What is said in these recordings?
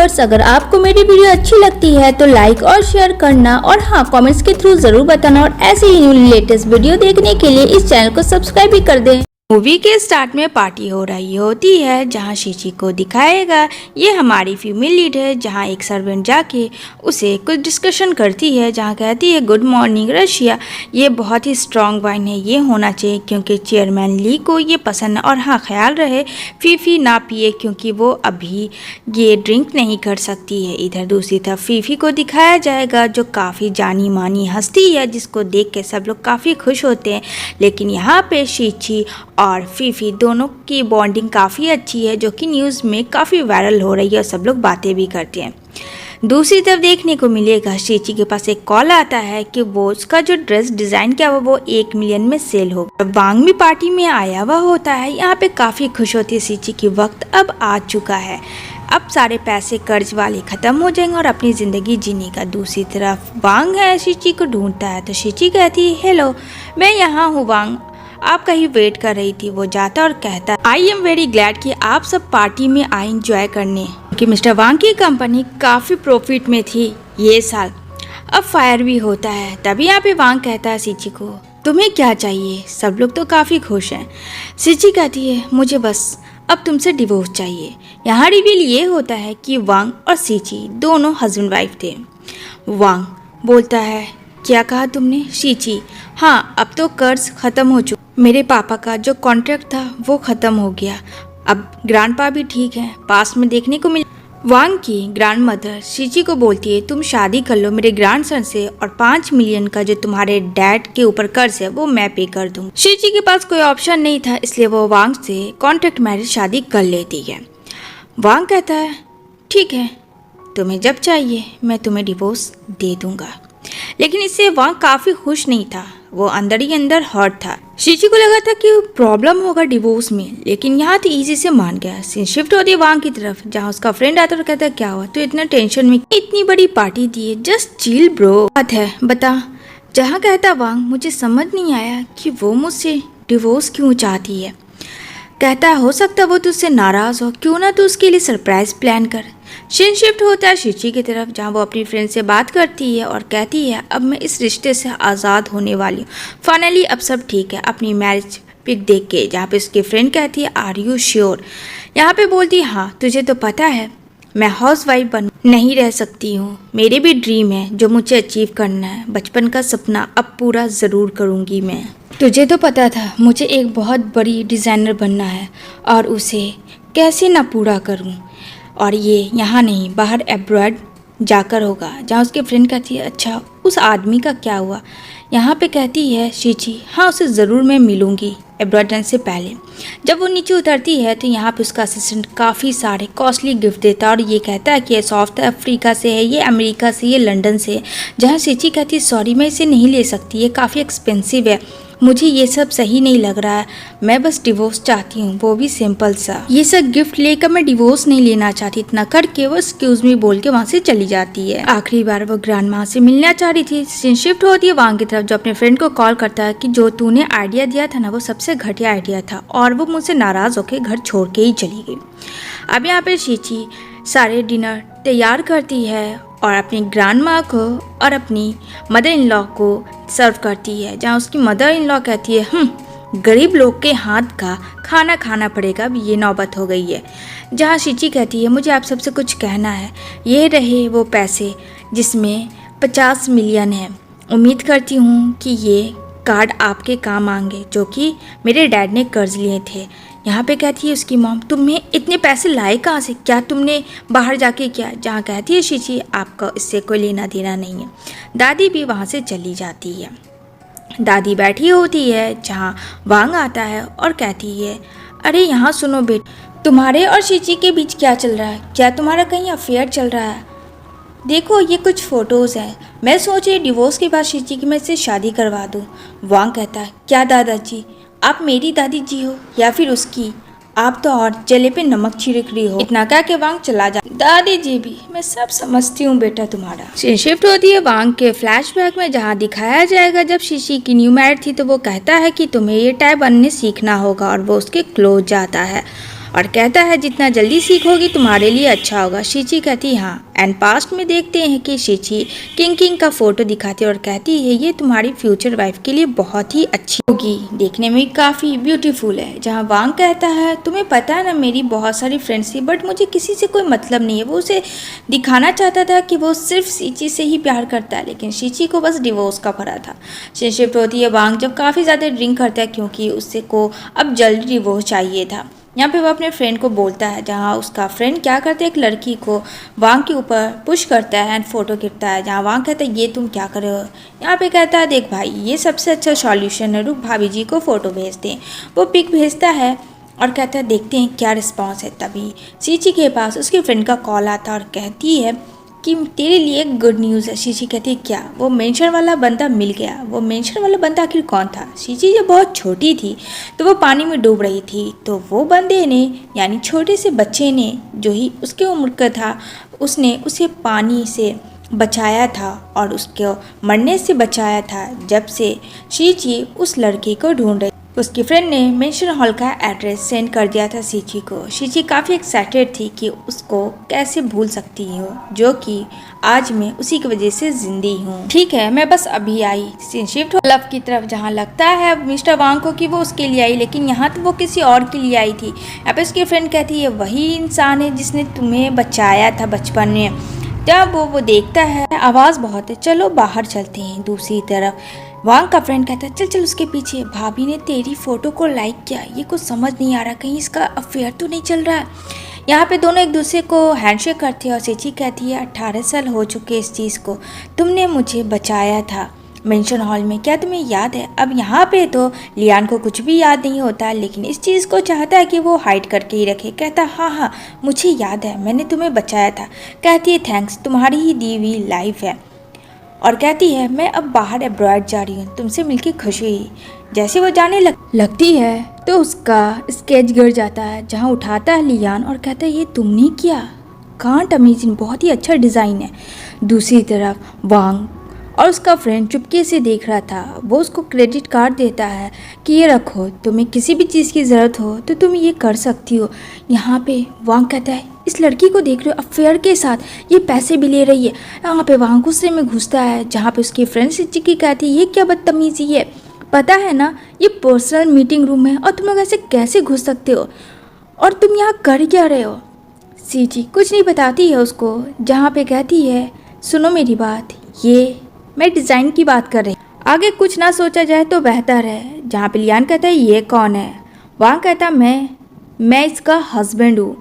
Viewers, अगर आपको मेरी वीडियो अच्छी लगती है तो लाइक और शेयर करना और हाँ, कमेंट्स के थ्रू जरूर बताना और ऐसे ही लेटेस्ट वीडियो देखने के लिए इस चैनल को सब्सक्राइब भी कर दें। मूवी के स्टार्ट में पार्टी हो रही होती है जहां शीची को दिखाएगा ये हमारी फीमेल लीड है, जहां एक सर्वेंट जाके उसे कुछ डिस्कशन करती है, जहां कहती है गुड मॉर्निंग रशिया, ये बहुत ही स्ट्रॉन्ग वाइन है, ये होना चाहिए क्योंकि चेयरमैन ली को ये पसंद है और हाँ, ख्याल रहे फीफी ना पिए क्योंकि वो अभी ये ड्रिंक नहीं कर सकती है। इधर दूसरी तरफ फीफी को दिखाया जाएगा जो काफ़ी जानी मानी हस्ती है जिसको देख के सब लोग काफ़ी खुश होते हैं, लेकिन यहाँ पे शीची और फीफी दोनों की बॉन्डिंग काफ़ी अच्छी है जो कि न्यूज़ में काफ़ी वायरल हो रही है और सब लोग बातें भी करते हैं। दूसरी तरफ देखने को मिलेगा शीची के पास एक कॉल आता है कि वो उसका जो ड्रेस डिज़ाइन किया वो 1 मिलियन में सेल होगा। वांग भी पार्टी में आया हुआ होता है, यहाँ पे काफ़ी खुश होती है शीची की वक्त अब आ चुका है, अब सारे पैसे कर्ज वाले ख़त्म हो जाएंगे और अपनी ज़िंदगी जीने का। दूसरी तरफ वांग है शीची को ढूंढता है तो शीची कहती है हेलो, मैं यहाँ हूँ वांग, आपका ही वेट कर रही थी। वो जाता और कहता आई एम वेरी ग्लैड कि आप सब पार्टी में आए एंजॉय करने, कि मिस्टर वांग की कंपनी काफ़ी प्रॉफिट में थी ये साल, अब फायर भी होता है। तभी यहाँ पे वांग कहता है शीची को तुम्हें क्या चाहिए, सब लोग तो काफ़ी खुश हैं। शीची कहती है मुझे बस अब तुमसे डिवोर्स चाहिए। यहाँ रिवील ये होता है कि वांग और शीची दोनों हस्बैंड वाइफ थे। वांग बोलता है क्या कहा तुमने? शीची हाँ, अब तो कर्ज ख़त्म हो चुका, मेरे पापा का जो कॉन्ट्रैक्ट था वो ख़त्म हो गया, अब ग्रैंडपा भी ठीक है, पास में देखने को मिल। वांग की ग्रैंड मदर शीची को बोलती है तुम शादी कर लो मेरे ग्रैंडसन से और 5 मिलियन का जो तुम्हारे डैड के ऊपर कर्ज है वो मैं पे कर दूँ। शीची के पास कोई ऑप्शन नहीं था, इसलिए वो वांग से कॉन्ट्रैक्ट मैरिज शादी कर लेती है। वांग कहता है ठीक है, तुम्हें जब चाहिए मैं तुम्हें डिवोर्स दे दूंगा, लेकिन इससे वांग काफ़ी खुश नहीं था, वो अंदर ही अंदर हर्ट था। शीची को लगा था कि प्रॉब्लम होगा डिवोर्स में, लेकिन यहाँ तो इजी से मान गया। सीन शिफ्ट होती है वांग की तरफ जहाँ उसका फ्रेंड आता और कहता है क्या हुआ, तो इतना टेंशन में, इतनी बड़ी पार्टी दी है, जस्ट चिल ब्रो, बात है बता। जहाँ कहता वांग मुझे समझ नहीं आया कि वो मुझसे डिवोर्स क्यों चाहती है। कहता हो सकता वो तुझसे नाराज़ हो, क्यों ना तू उसके लिए सरप्राइज प्लान कर। सीन शिफ्ट होता है शीची की तरफ जहाँ वो अपनी फ्रेंड से बात करती है और कहती है अब मैं इस रिश्ते से आज़ाद होने वाली हूँ, फाइनली अब सब ठीक है। अपनी मैरिज पिक देख के जहाँ पे उसकी फ्रेंड कहती है आर यू श्योर, यहाँ पे बोलती है हाँ तुझे तो पता है मैं हाउस वाइफ बन नहीं रह सकती हूँ, मेरे भी ड्रीम है जो मुझे अचीव करना है, बचपन का सपना अब पूरा ज़रूर करूँगी मैं। तुझे तो पता था मुझे एक बहुत बड़ी डिज़ाइनर बनना है और उसे कैसे ना पूरा करूँ, और ये यहाँ नहीं बाहर एब्रॉड जाकर होगा। जहाँ उसकी फ्रेंड कहती है अच्छा उस आदमी का क्या हुआ। यहाँ पे कहती है शीची हाँ उसे ज़रूर मैं मिलूँगी एब्रॉड से पहले। जब वो नीचे उतरती है तो यहाँ पे उसका असिस्टेंट काफ़ी सारे कॉस्टली गिफ्ट देता है और ये कहता है कि ये साउथ अफ्रीका से है, ये अमेरिका से, ये लंदन से। जहाँ शीची कहती है सॉरी मैं इसे नहीं ले सकती, ये काफ़ी एक्सपेंसिव है, मुझे ये सब सही नहीं लग रहा है, मैं बस डिवोर्स चाहती हूँ, वो भी सिंपल सा। ये सब गिफ्ट लेकर मैं डिवोर्स नहीं लेना चाहती। इतना करके वो एक्सक्यूज मी बोल के वहाँ से चली जाती है। आखिरी बार वो ग्रैंड माँ से मिलना चाह रही थी। सीन शिफ्ट होती है वांग की तरफ जो अपने फ्रेंड को कॉल करता है कि जो तूने आइडिया दिया था ना वो सबसे घटिया आइडिया था और वो मुझसे नाराज़ होकर घर छोड़ के ही चली गई। अब यहाँ पे शीची सारे डिनर तैयार करती है और अपनी ग्रैंड माँ को और अपनी मदर इन लॉ को सर्व करती है, जहाँ उसकी मदर इन लॉ कहती है गरीब लोग के हाथ का खाना खाना पड़ेगा, अब ये नौबत हो गई है। जहाँ शीची कहती है मुझे आप सबसे कुछ कहना है, ये रहे वो पैसे जिसमें 50 मिलियन है, उम्मीद करती हूँ कि ये कार्ड आपके काम आएंगे जो कि मेरे डैड ने कर्ज लिए थे। यहाँ पे कहती है उसकी मॉम तुम्हें इतने पैसे लाए कहाँ से, क्या तुमने बाहर जाके किया। जहाँ कहती है शीची आपका इससे कोई लेना देना नहीं है। दादी भी वहाँ से चली जाती है। दादी बैठी होती है जहाँ वांग आता है और कहती है अरे यहाँ सुनो बेटा, तुम्हारे और शीची के बीच क्या चल रहा है, क्या तुम्हारा कहीं अफेयर चल रहा है? देखो ये कुछ फ़ोटोज़ हैं, मैं सोच रही डिवोर्स के बाद शीची की मैं इससे शादी करवा दूँ। वांग कहता है क्या दादाजी, आप मेरी दादी जी हो या फिर उसकी, आप तो और जले पे नमक छिड़क रही हो। इतना कह के वांग चला जा। दादी जी भी मैं सब समझती हूँ बेटा तुम्हारा। सीन शिफ्ट होती है वांग के फ्लैशबैक में जहाँ दिखाया जाएगा जब शीशी की न्यू मैरिड थी तो वो कहता है कि तुम्हें ये टाई बनने सीखना होगा और वो उसके क्लोज जाता है। और कहता है जितना जल्दी सीखोगी तुम्हारे लिए अच्छा होगा। शीची कहती हाँ। एंड पास्ट में देखते हैं कि शीची किंग का फोटो दिखाती है और कहती है ये तुम्हारी फ्यूचर वाइफ के लिए बहुत ही अच्छी होगी, देखने में काफ़ी ब्यूटीफुल है। जहाँ वांग कहता है तुम्हें पता है ना मेरी बहुत सारी फ्रेंड्स थी बट मुझे किसी से कोई मतलब नहीं है। वो उसे दिखाना चाहता था कि वो सिर्फ शीची से ही प्यार करता है, लेकिन शीची को बस डिवोर्स का भरा था। शिफ्ट होती है वांग जब काफ़ी ज़्यादा ड्रिंक करता है क्योंकि उससे को अब जल्दी डिवोर्स चाहिए था। यहाँ पे वो अपने फ्रेंड को बोलता है, जहाँ उसका फ्रेंड क्या करता है एक लड़की को वांग के ऊपर पुश करता है एंड फोटो गिरता है। जहाँ वांग कहता है ये तुम क्या कर रहे हो। यहाँ पे कहता है देख भाई ये सबसे अच्छा सॉल्यूशन है, रुक भाभी जी को फ़ोटो भेजते हैं। वो पिक भेजता है और कहता है देखते हैं क्या रिस्पॉन्स है। तभी शीची के पास उसके फ्रेंड का कॉल आता है और कहती है कि तेरे लिए गुड न्यूज़ है। शीची कहती है क्या। वो मेंशन वाला बंदा मिल गया। वो मेंशन वाला बंदा आखिर कौन था। शीची जब बहुत छोटी थी तो वो पानी में डूब रही थी, तो वो बंदे ने यानी छोटे से बच्चे ने जो ही उसके उम्र का था उसने उसे पानी से बचाया था और उसके मरने से बचाया था। जब से शीची उस लड़के को ढूंढ रही, उसकी फ्रेंड ने मेंशन हॉल का एड्रेस सेंड कर दिया था शीची को। शीची काफ़ी एक्साइटेड थी कि उसको कैसे भूल सकती हो, जो कि आज मैं उसी की वजह से जिंदी हूँ। ठीक है मैं बस अभी आई। शिफ्ट हो लव की तरफ, जहाँ लगता है मिस्टर वांग को कि वो उसके लिए आई, लेकिन यहाँ तो वो किसी और के लिए आई थी। यहाँ पे उसकी फ्रेंड कहती है वही इंसान है जिसने तुम्हें बचाया था बचपन में। जब वो देखता है आवाज़ बहुत है, चलो बाहर चलते हैं। दूसरी तरफ वांग का फ्रेंड कहता है चल चल उसके पीछे। भाभी ने तेरी फोटो को लाइक किया, ये कुछ समझ नहीं आ रहा, कहीं इसका अफेयर तो नहीं चल रहा है। यहाँ पे दोनों एक दूसरे को हैंडशेक करते हैं और शीची कहती है 18 साल हो चुके इस चीज़ को, तुमने मुझे बचाया था मेंशन हॉल में, क्या तुम्हें याद है। अब यहाँ पे तो लियान को कुछ भी याद नहीं होता, लेकिन इस चीज़ को चाहता है कि वो हाइड करके ही रखे। कहता हाँ मुझे याद है, मैंने तुम्हें बचाया था। कहती है थैंक्स, तुम्हारी ही दी हुई लाइफ है। और कहती है मैं अब बाहर अब्रॉड जा रही हूँ, तुमसे मिलकर खुशी हुई। जैसे वो जाने लगती है तो उसका स्केच गिर जाता है, जहाँ उठाता है लियान और कहता है ये तुमने किया, कांट अमेजिंग, बहुत ही अच्छा डिज़ाइन है। दूसरी तरफ वांग और उसका फ्रेंड चुपके से देख रहा था। वो उसको क्रेडिट कार्ड देता है कि ये रखो, तुम्हें किसी भी चीज़ की ज़रूरत हो तो तुम ये कर सकती हो। यहाँ पे वांग कहता है इस लड़की को देख रहे हो अफेयर के साथ, ये पैसे भी ले रही है। यहाँ पे वांग गुस्से में घुसता है, जहाँ पे उसकी फ्रेंड चिक्की कहती है ये क्या बदतमीजी है, पता है ना ये पर्सनल मीटिंग रूम है और तुम लोग ऐसे कैसे घुस सकते हो, और तुम यहाँ कर क्या रहे हो। सीची कुछ नहीं बताती है उसको, जहाँ पे कहती है सुनो मेरी बात, ये मैं डिज़ाइन की बात कर रही हूँ, आगे कुछ ना सोचा जाए तो बेहतर है। जहाँ पे लियान कहता है ये कौन है। वांग कहता मैं इसका हस्बैंड हूँ।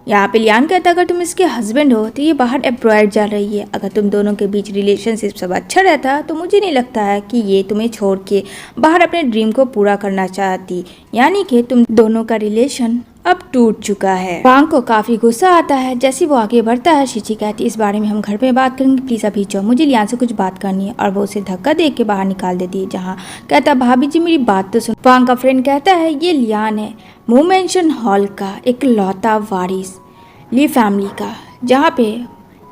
यहाँ पे लियान कहता अगर तुम इसके हस्बैंड हो तो ये बाहर अब्रॉड जा रही है। अगर तुम दोनों के बीच रिलेशनशिप सब अच्छा रहता तो मुझे नहीं लगता है कि ये तुम्हें छोड़ के बाहर अपने ड्रीम को पूरा करना चाहती, यानी कि तुम दोनों का रिलेशन अब टूट चुका है। वांग को काफी गुस्सा आता है। जैसे वो आगे बढ़ता है शीची कहती है इस बारे में हम घर पे बात करेंगे, प्लीज अभी जाओ, मुझे लियान से कुछ बात करनी है। और वो उसे धक्का दे के बाहर निकाल देती है। जहाँ कहता भाभी जी मेरी बात तो सुन। वांग का फ्रेंड कहता है ये लियान है, मू मेंशन हॉल का एक लौता वारिस ली फैमिली का। जहाँ पे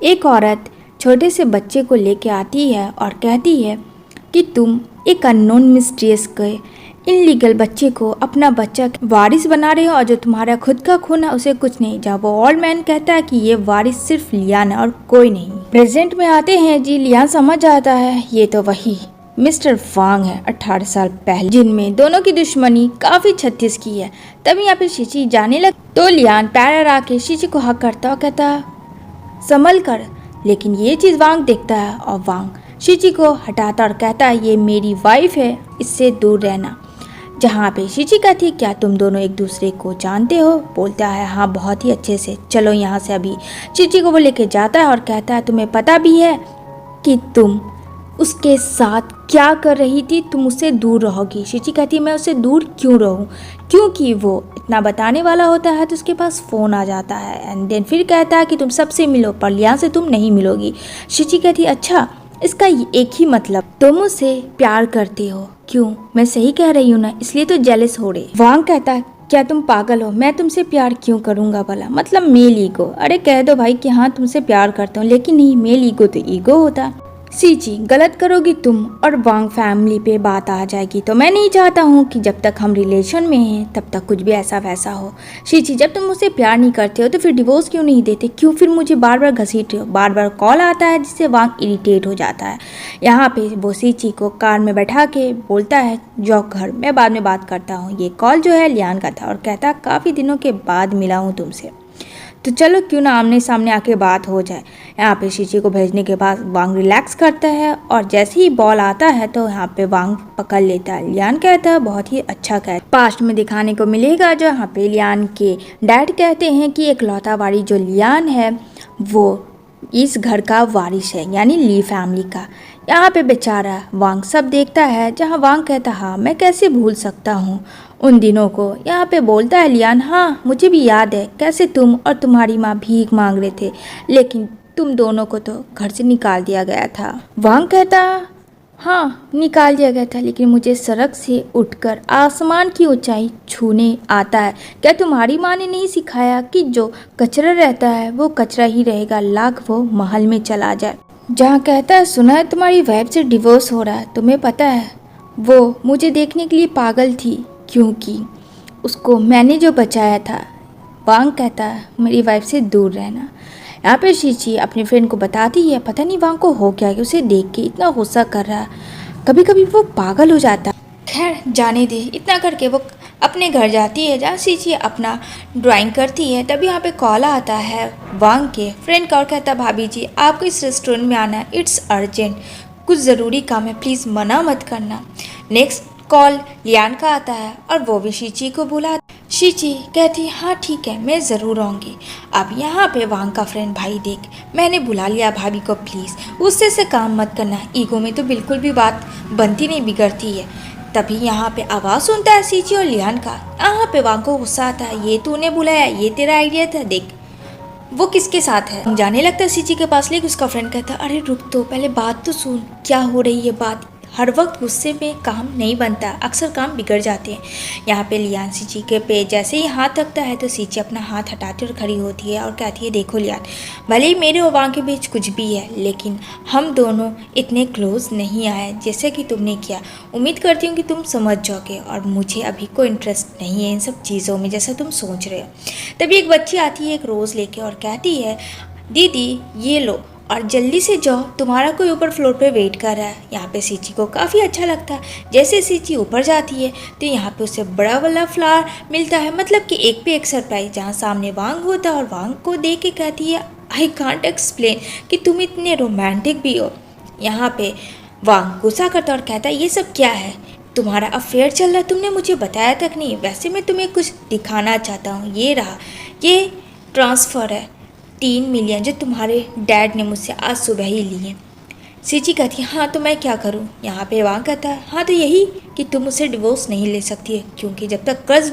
एक औरत छोटे से बच्चे को लेके आती है और कहती है कि तुम एक अननोन मिस्ट्रियस के इनलीगल बच्चे को अपना बच्चा वारिस बना रहे हो और जो तुम्हारा खुद का खून है उसे कुछ नहीं। जब वो ओल्ड मैन कहता है कि ये वारिस सिर्फ लियान है और कोई नहीं। प्रेजेंट में आते हैं जी, लियान समझ आता है ये तो वही मिस्टर वांग है 18 साल पहले, जिनमें दोनों की दुश्मनी काफी 36 की है। तभी यहाँ पे शीची जाने लग तो लियान पैर आके शीची को हक करता और कहता संभल कर, लेकिन ये चीज वांग देखता है और वांग शीची को हटाता और कहता है ये मेरी वाइफ है, इससे दूर रहना। जहाँ पे शीची कहती क्या तुम दोनों एक दूसरे को जानते हो। बोलता है हाँ बहुत ही अच्छे से, चलो यहाँ से अभी। शीची को वो लेके जाता है और कहता है तुम्हें पता भी है कि तुम उसके साथ क्या कर रही थी, तुम उससे दूर रहोगी। शीची कहती है मैं उससे दूर क्यों रहूं, क्योंकि वो इतना बताने वाला होता है तो उसके पास फ़ोन आ जाता है। एंड देन फिर कहता है कि तुम सबसे मिलो पर लियान से तुम नहीं मिलोगी। शीची कहती है अच्छा इसका एक ही मतलब, तुम मुझसे प्यार करते हो। क्यों, मैं सही कह रही हूँ ना, इसलिए तो जेलस हो रहे। वांग कहता क्या तुम पागल हो, मैं तुमसे प्यार क्यों करूंगा भला, मतलब मेल ईगो। अरे कह दो भाई कि हाँ तुमसे प्यार करता हूँ, लेकिन नहीं, मेल ईगो तो ईगो होता। सीची, गलत करोगी तुम और वांग फैमिली पे बात आ जाएगी। तो मैं नहीं चाहता हूँ कि जब तक हम रिलेशन में हैं तब तक कुछ भी ऐसा वैसा हो। सीची, जब तुम मुझसे प्यार नहीं करते हो तो फिर डिवोर्स क्यों नहीं देते? क्यों फिर मुझे बार बार घसीटते हो? बार बार कॉल आता है जिससे वांग इरिटेट हो जाता है। यहाँ पे वो सीची को कार में बैठा के बोलता है जाओ घर, मैं बाद में बात करता हूँ। ये कॉल जो है लियान का था और कहता काफ़ी दिनों के बाद मिला हूँ तुमसे, तो चलो क्यों ना आमने सामने आके बात हो जाए। यहाँ पे शीशी को भेजने के बाद वांग रिलैक्स करता है और जैसे ही बॉल आता है तो यहाँ पे वांग पकड़ लेता है। लियान कहता है बहुत ही अच्छा कहता है, पास्ट में दिखाने को मिलेगा। जो यहाँ पे लियान के डैड कहते हैं कि इकलौता वारी जो लियान है वो इस घर का वारिस है, यानी ली फैमिली का। यहाँ पे बेचारा वांग सब देखता है, जहाँ वांग कहता हाँ मैं कैसे भूल सकता हूँ उन दिनों को। यहाँ पे बोलता है लियान हाँ मुझे भी याद है कैसे तुम और तुम्हारी माँ भीख मांग रहे थे, लेकिन तुम दोनों को तो घर से निकाल दिया गया था। वांग कहता हाँ निकाल दिया गया था, लेकिन मुझे सड़क से उठकर आसमान की ऊंचाई छूने आता है। क्या तुम्हारी माँ ने नहीं सिखाया कि जो कचरा रहता है वो कचरा ही रहेगा, लाख वो महल में चला जाए। जहाँ कहता है सुना है तुम्हारी वाइफ से डिवोर्स हो रहा है, तुम्हें पता है वो मुझे देखने के लिए पागल थी क्योंकि उसको मैंने जो बचाया था। वांग कहता है मेरी वाइफ से दूर रहना। यहाँ पे शीची अपने फ्रेंड को बताती है पता नहीं वांग को हो क्या कि उसे देख के इतना गुस्सा कर रहा है, कभी कभी वो पागल हो जाता है। खैर जाने दे। इतना करके वो अपने घर जाती है जहाँ शीची अपना ड्राइंग करती है। तभी यहाँ पे कॉल आता है वांग के फ्रेंड का और कहता भाभी जी आपको इस रेस्टोरेंट में आना है, इट्स अर्जेंट, कुछ ज़रूरी काम है, प्लीज़ मना मत करना। नेक्स्ट कॉल लियान का आता है और वो भी शीची को बुला। शीची कहती हाँ ठीक है मैं ज़रूर आऊँगी। अब यहाँ पे वांग का फ्रेंड भाई देख मैंने बुला लिया भाभी को, प्लीज़ उससे से काम मत करना, ईगो में तो बिल्कुल भी बात बनती नहीं बिगड़ती है। तभी यहाँ पे आवाज़ सुनता है शीची और लियान का। यहाँ पे वांग को गुस्सा आता है ये तूने बुलाया, ये तेरा आइडिया था, देख वो किसके साथ है। जाने लगता है शीची के पास, लेकिन उसका फ्रेंड कहता अरे रुक तो पहले बात तो सुन, क्या हो रही है बात। हर वक्त गुस्से में काम नहीं बनता, अक्सर काम बिगड़ जाते हैं। यहाँ पे लियान शीची के पे जैसे ही हाथ रखता है तो शीची अपना हाथ हटाती और खड़ी होती है और कहती है देखो लियान, भले ही मेरे और वांग के बीच कुछ भी है लेकिन हम दोनों इतने क्लोज नहीं आए जैसे कि तुमने किया। उम्मीद करती हूँ कि तुम समझ जाओगे और मुझे अभी कोई इंटरेस्ट नहीं है इन सब चीज़ों में जैसा तुम सोच रहे हो। तभी एक बच्ची आती है एक रोज़ लेके और कहती है दीदी ये लो और जल्दी से जाओ, तुम्हारा कोई ऊपर फ्लोर पे वेट कर रहा है। यहाँ पे शीची को काफ़ी अच्छा लगता है। जैसे शीची ऊपर जाती है तो यहाँ पे उसे बड़ा वाला फ्लावर मिलता है, मतलब कि एक पे एक सरप्राइज, जहाँ सामने वांग होता है और वांग को देख के कहती है आई कांट एक्सप्लेन कि तुम इतने रोमांटिक भी हो। यहाँ पे वांग गुस्सा करता और कहता है ये सब क्या है, तुम्हारा अफेयर चल रहा है, तुमने मुझे बताया तक नहीं। वैसे मैं तुम्हें कुछ दिखाना चाहता हूँ, ये रहा, ये ट्रांसफ़र है 3 मिलियन जो तुम्हारे डैड ने मुझसे आज सुबह ही लिए। शीची कहती है हाँ तो मैं क्या करूँ। यहाँ पे वांग कहता है हाँ तो यही कि तुम मुझसे डिवोर्स नहीं ले सकती है क्योंकि जब तक कर्ज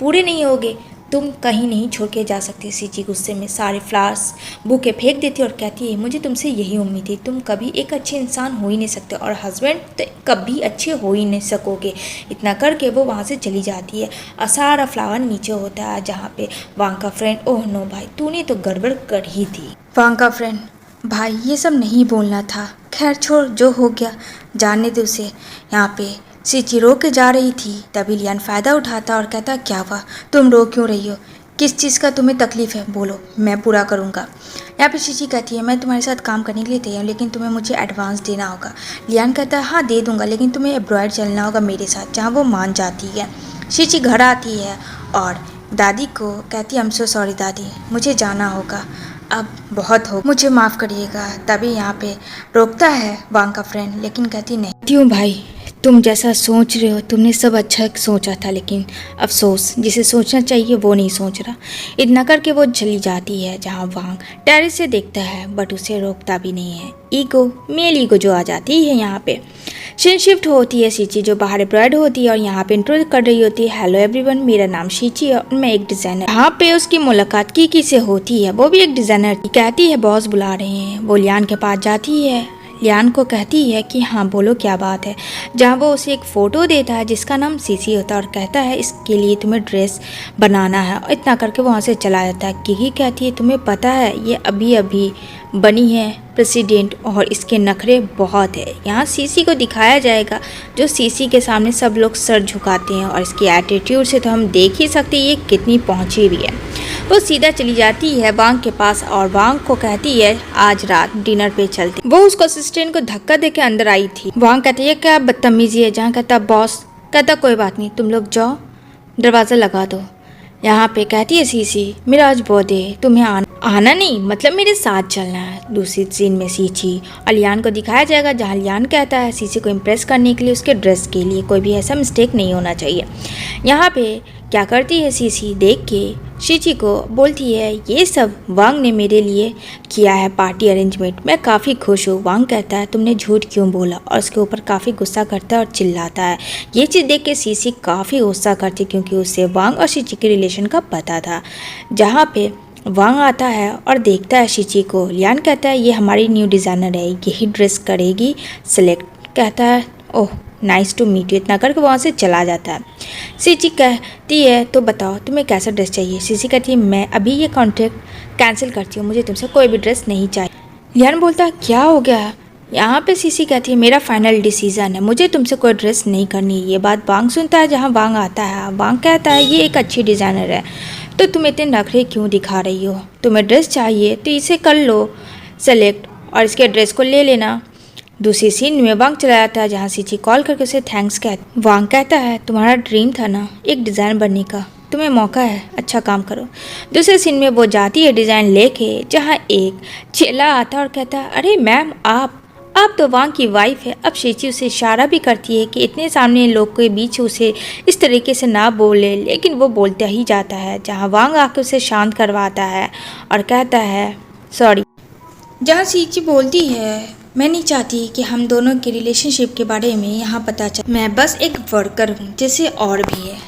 पूरे नहीं होगे तुम कहीं नहीं छोड़ के जा सकती। शीची गुस्से में सारे फ्लावर्स बुके फेंक देती और कहती है मुझे तुमसे यही उम्मीद थी, तुम कभी एक अच्छे इंसान हो ही नहीं सकते और हस्बैंड तो कभी अच्छे हो ही नहीं सकोगे। इतना करके वो वहाँ से चली जाती है और सारा फ्लावर नीचे होता है जहाँ पे वांग का फ्रेंड ओह नो भाई तूने तो गड़बड़ कर ही थी। वांग का फ्रेंड भाई ये सब नहीं बोलना था, खैर छोड़ जो हो गया जानने दे उसे। यहाँ पे शीची रो के जा रही थी तभी लियान फ़ायदा उठाता और कहता क्या हुआ तुम रो क्यों रही हो, किस चीज़ का तुम्हें तकलीफ़ है बोलो मैं पूरा करूँगा। यहाँ पे शीची कहती है मैं तुम्हारे साथ काम करने के लिए तैयार हूँ लेकिन तुम्हें मुझे एडवांस देना होगा। लियान कहता है हाँ दे दूँगा लेकिन तुम्हें एब्रॉयड चलना होगा मेरे साथ, जहाँ वो मान जाती है। शीची घर आती है और दादी को कहती है आई एम सो सॉरी दादी मुझे जाना होगा, अब बहुत हो मुझे माफ़ करिएगा। तभी यहाँ पे रोकता है वांग का फ्रेंड लेकिन कहती नहीं क्यों भाई तुम जैसा सोच रहे हो तुमने सब अच्छा सोचा था, लेकिन अफसोस जिसे सोचना चाहिए वो नहीं सोच रहा। इतना करके वो चली जाती है जहाँ वांग टेरेस से देखता है बट उसे रोकता भी नहीं है। ईगो मेल ईगो जो आ जाती है यहाँ पे। सीन शिफ्ट होती है शीची जो बाहर एम्प्लॉयड होती है और यहाँ पे इंट्रो कर रही होती है हेलो एवरीवन मेरा नाम शीची है और मैं एक डिज़ाइनर। यहाँ पे उसकी मुलाकात की से होती है, वो भी एक डिज़ाइनर कहती है बॉस बुला रहे हैं। वो लियान के पास जाती है, लियान को कहती है कि हाँ बोलो क्या बात है, जहाँ वो उसे एक फ़ोटो देता है जिसका नाम सीसी होता है और कहता है इसके लिए तुम्हें ड्रेस बनाना है और इतना करके वहाँ से चला जाता है। किकी कहती है तुम्हें पता है ये अभी अभी बनी है प्रेसिडेंट और इसके नखरे बहुत है। यहाँ सीसी को दिखाया जाएगा जो सीसी के सामने सब लोग सर झुकाते हैं और इसकी एटीट्यूड से तो हम देख ही सकते हैं ये कितनी पहुँची हुई है। वो सीधा चली जाती है वांग के पास और वांग को कहती है आज रात डिनर पे चलते। वो उसको असिस्टेंट को धक्का देके अंदर आई थी। वांग कहती है क्या बदतमीजी है। जहाँ कहता बॉस, कहता कोई बात नहीं तुम लोग जाओ, दरवाज़ा लगा दो। यहाँ पे कहती है सीसी मेरा आज बर्थडे है, तुम्हें आना नहीं मतलब मेरे साथ चलना है। दूसरी सीन में सीची और लियान को दिखाया जाएगा जहाँ लियान कहता है सीसी को इम्प्रेस करने के लिए उसके ड्रेस के लिए कोई भी ऐसा मिस्टेक नहीं होना चाहिए। यहाँ पे क्या करती है सीसी देख के सीची को बोलती है ये सब वांग ने मेरे लिए किया है पार्टी अरेंजमेंट, मैं काफ़ी खुश हूँ। वांग कहता है तुमने झूठ क्यों बोला और उसके ऊपर काफ़ी गुस्सा करता है और चिल्लाता है। ये चीज़ देख के सीसी काफ़ी गुस्सा करती क्योंकि उसे वांग और सीची के रिलेशन का पता था। जहाँ पे वांग आता है और देखता है सीची को। लियान कहता है ये हमारी न्यू डिज़ाइनर है, यही ड्रेस करेगी सिलेक्ट। कहता है oh nice to meet you, इतना करके वहाँ से चला जाता है। सीची कहती है तो बताओ तुम्हें कैसा ड्रेस चाहिए। सीसी कहती है मैं अभी ये कॉन्ट्रैक्ट कैंसिल करती हूँ, मुझे तुमसे कोई भी ड्रेस नहीं चाहिए। लियान बोलता है क्या हो गया। यहाँ पे सीसी कहती है मेरा फाइनल डिसीज़न है, मुझे तुमसे कोई ड्रेस नहीं करनी। ये बात वांग सुनता है जहाँ वांग आता है। वांग कहता है ये एक अच्छी डिज़ाइनर है तो तुम इतने नखरे क्यों दिखा रही हो, तुम्हें ड्रेस चाहिए तो इसे कर लो सेलेक्ट और इसके ड्रेस को ले लेना। दूसरी सीन में वांग चला जाता है जहाँ सीची कॉल करके उसे थैंक्स कहता। वांग कहता है तुम्हारा ड्रीम था ना एक डिज़ाइन बनने का, तुम्हें मौका है, अच्छा काम करो। दूसरे सीन में वो जाती है डिज़ाइन लेके जहाँ एक चेला आता है और कहता है अरे मैम आप तो वांग की वाइफ है। अब सीची उसे इशारा भी करती है कि इतने सामने लोग के बीच उसे इस तरीके से ना बोले, लेकिन वो बोलता ही जाता है। जहाँ वांग आके उसे शांत करवाता है और कहता है सॉरी। जहाँ सीची बोलती है मैं नहीं चाहती कि हम दोनों के रिलेशनशिप के बारे में यहाँ पता चले, मैं बस एक वर्कर हूँ जैसे और भी है।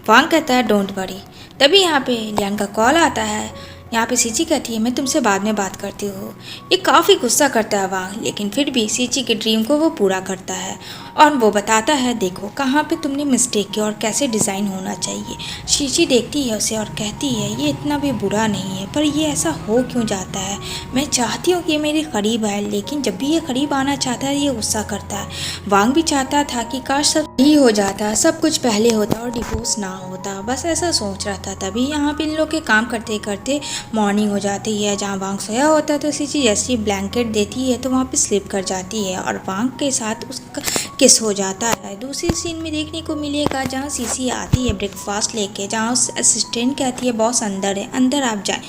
वांग कहता है डोंट वरी। तभी यहाँ पे लियान का कॉल आता है। यहाँ पे सीची कहती है मैं तुमसे बाद में बात करती हूँ। ये काफ़ी गुस्सा करता है वांग, लेकिन फिर भी सीची के ड्रीम को वो पूरा करता है और वो बताता है देखो कहाँ पे तुमने मिस्टेक की और कैसे डिज़ाइन होना चाहिए। सीची देखती है उसे और कहती है ये इतना भी बुरा नहीं है पर ये ऐसा हो क्यों जाता है। मैं चाहती हूँ कि ये मेरे करीब आए, लेकिन जब भी ये करीब आना चाहता है ये गुस्सा करता है। वांग भी चाहता था कि काश सब ही हो जाता, सब कुछ पहले होता और डिवोर्स ना होता, बस ऐसा सोच रहा था। तभी यहाँ पे इन लोग के काम करते करते मॉर्निंग हो जाती है। जहाँ वांग सोया होता है तो सीची जैसी ब्लैंकेट देती है तो वहाँ पे स्लिप कर जाती है और वांग के साथ उसका किस हो जाता है। दूसरी सीन में देखने को मिलेगा जहाँ सीसी आती है ब्रेकफास्ट लेके, जहाँ उस असिस्टेंट कहती है बॉस अंदर है, अंदर आप जाए।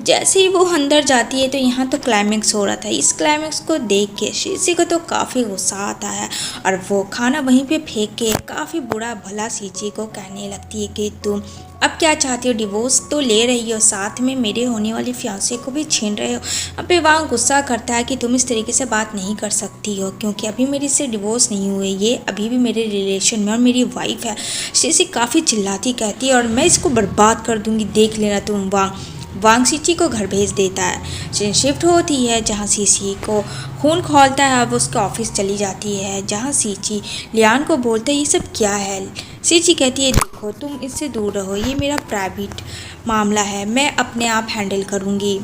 जैसे ही वो अंदर जाती है तो यहाँ तो क्लाइमेक्स हो रहा था। इस क्लाइमेक्स को देख के सीची को तो काफ़ी गुस्सा आता है और वो खाना वहीं पे फेंक के काफ़ी बुरा भला सीची को कहने लगती है कि तुम अब क्या चाहती हो, डिवोर्स तो ले रही हो, साथ में मेरे होने वाले फियांसे को भी छीन रहे हो। अब पे वांग गुस्सा करता है कि तुम इस तरीके से बात नहीं कर सकती हो क्योंकि अभी मेरी से डिवोर्स नहीं हुए, ये अभी भी मेरे रिलेशन में और मेरी वाइफ है। सीची काफ़ी चिल्लाती कहती है और मैं इसको बर्बाद कर दूंगी, देख लेना तुम। वांग सीची को घर भेज देता है। शिफ्ट होती है जहाँ सीची को खून खौलता है, अब उसके ऑफिस चली जाती है जहाँ सीची लियान को बोलता है ये सब क्या है। सीची कहती है देखो तुम इससे दूर रहो, ये मेरा प्राइवेट मामला है, मैं अपने आप हैंडल करूँगी।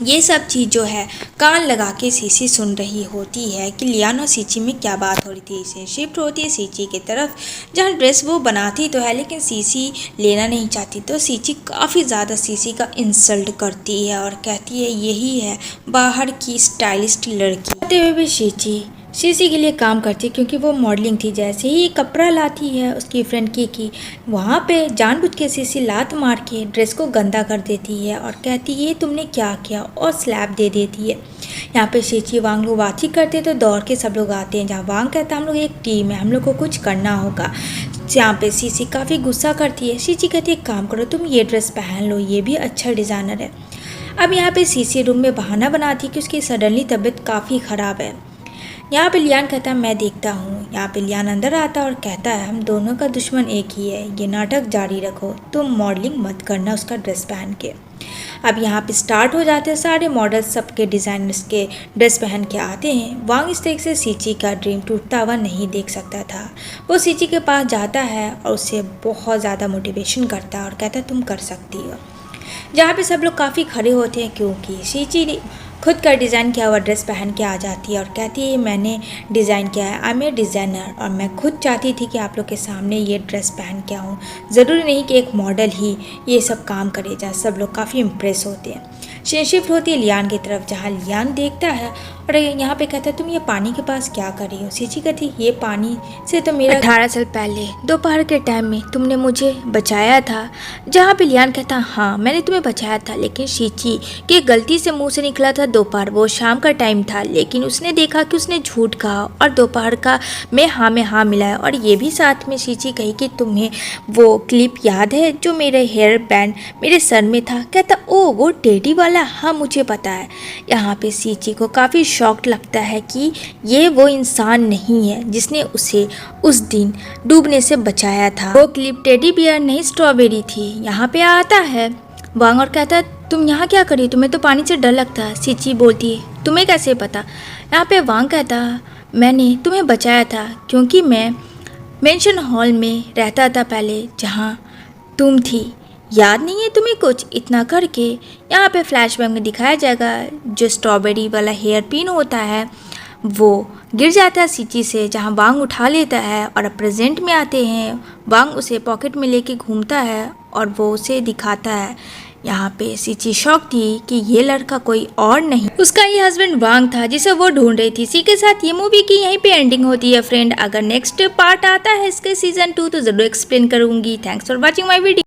ये सब चीज़ जो है कान लगा के सीची सुन रही होती है कि लियान और सीची में क्या बात हो रही थी। इसे शिफ्ट होती है सीची की तरफ जहाँ ड्रेस वो बनाती तो है लेकिन सीची लेना नहीं चाहती, तो सीची काफ़ी ज़्यादा सीची का इंसल्ट करती है और कहती है यही है बाहर की स्टाइलिस्ट लड़की। कहते हुए भी सीची के लिए काम करती है क्योंकि वो मॉडलिंग थी। जैसे ही कपड़ा लाती है उसकी फ्रेंड की वहाँ पे जानबूझ के सीची लात मार के ड्रेस को गंदा कर देती है और कहती है तुमने क्या किया और स्लैप दे देती है। यहाँ पे सीची वांग लोग बात ही करते तो दौड़ के सब लोग आते हैं जहाँ वांग कहता है हम लोग एक टीम है, हम लोग को कुछ करना होगा। यहाँ पे सीची काफ़ी गुस्सा करती है। सीची कहती है काम करो तुम ये ड्रेस पहन लो, ये भी अच्छा डिज़ाइनर है। अब यहाँ पे सीची रूम में बहाना बनाती है कि उसकी सडनली तबीयत काफ़ी ख़राब है। यहाँ पे लियान कहता है मैं देखता हूँ। यहाँ पे लियान अंदर आता है और कहता है हम दोनों का दुश्मन एक ही है, ये नाटक जारी रखो, तुम मॉडलिंग मत करना उसका ड्रेस पहन के। अब यहाँ पे स्टार्ट हो जाते हैं, सारे मॉडल्स सबके डिज़ाइनर्स के ड्रेस पहन के आते हैं। वांग इस तरीके से सीची का ड्रीम टूटता हुआ नहीं देख सकता था। वो सीची के पास जाता है और उससे बहुत ज़्यादा मोटिवेशन करता है और कहता है तुम कर सकती हो। जहाँ पे सब लोग काफ़ी खड़े होते हैं क्योंकि सीची ने खुद का डिज़ाइन किया हुआ ड्रेस पहन के आ जाती है और कहती है मैंने डिज़ाइन किया है, आई एम ए डिज़ाइनर और मैं खुद चाहती थी कि आप लोग के सामने ये ड्रेस पहन के आऊँ। ज़रूरी नहीं कि एक मॉडल ही ये सब काम करे जाए। सब लोग काफ़ी इम्प्रेस होते हैं। सीन शिफ्ट होती है लियान की तरफ, जहाँ लियान देखता है और यहाँ पे कहता है तुम ये पानी के पास क्या कर रही हो। सीची कहती ये पानी से तो मेरा 18 साल पहले दोपहर के टाइम में तुमने मुझे बचाया था। जहाँ पे लियान कहता हाँ मैंने तुम्हें बचाया था, लेकिन सीची की गलती से मुंह से निकला था दोपहर, वो शाम का टाइम था, लेकिन उसने देखा कि उसने झूठ कहा और दोपहर का में हाँ मिलाया। और ये भी साथ में सीची कही कि तुम्हें वो क्लिप याद है जो मेरे हेयर बैंड मेरे सर में था। कहता ओ वो टेडी वाला, हाँ मुझे पता है। यहाँ पे सीची को काफ़ी शॉक्ड लगता है कि ये वो इंसान नहीं है जिसने उसे उस दिन डूबने से बचाया था। वो क्लिप टेडी बियर नहीं स्ट्रॉबेरी थी। यहाँ पे आता है वांग और कहता है तुम यहाँ क्या करी, तुम्हें तो पानी से डर लगता है। सीची बोलती है तुम्हें कैसे पता। यहाँ पे वांग कहता मैंने तुम्हें बचाया था क्योंकि मैं मेंशन हॉल में रहता था पहले जहाँ तुम थी। याद नहीं है तुम्हें कुछ। इतना करके यहाँ पे फ्लैशबैक में दिखाया जाएगा जो स्ट्रॉबेरी वाला हेयर पिन होता है वो गिर जाता है सीची से, जहाँ वांग उठा लेता है और अब प्रेजेंट में आते हैं। वांग उसे पॉकेट में लेके घूमता है और वो उसे दिखाता है। यहाँ पे सीची शॉक थी कि ये लड़का कोई और नहीं उसका ही हस्बैंड वांग था जिसे वो ढूंढ रही थी। इसी के साथ ये मूवी की यहीं पे एंडिंग होती है फ्रेंड। अगर नेक्स्ट पार्ट आता है इसके सीजन 2 तो जरूर एक्सप्लेन करूंगी। Thanks for watching my video.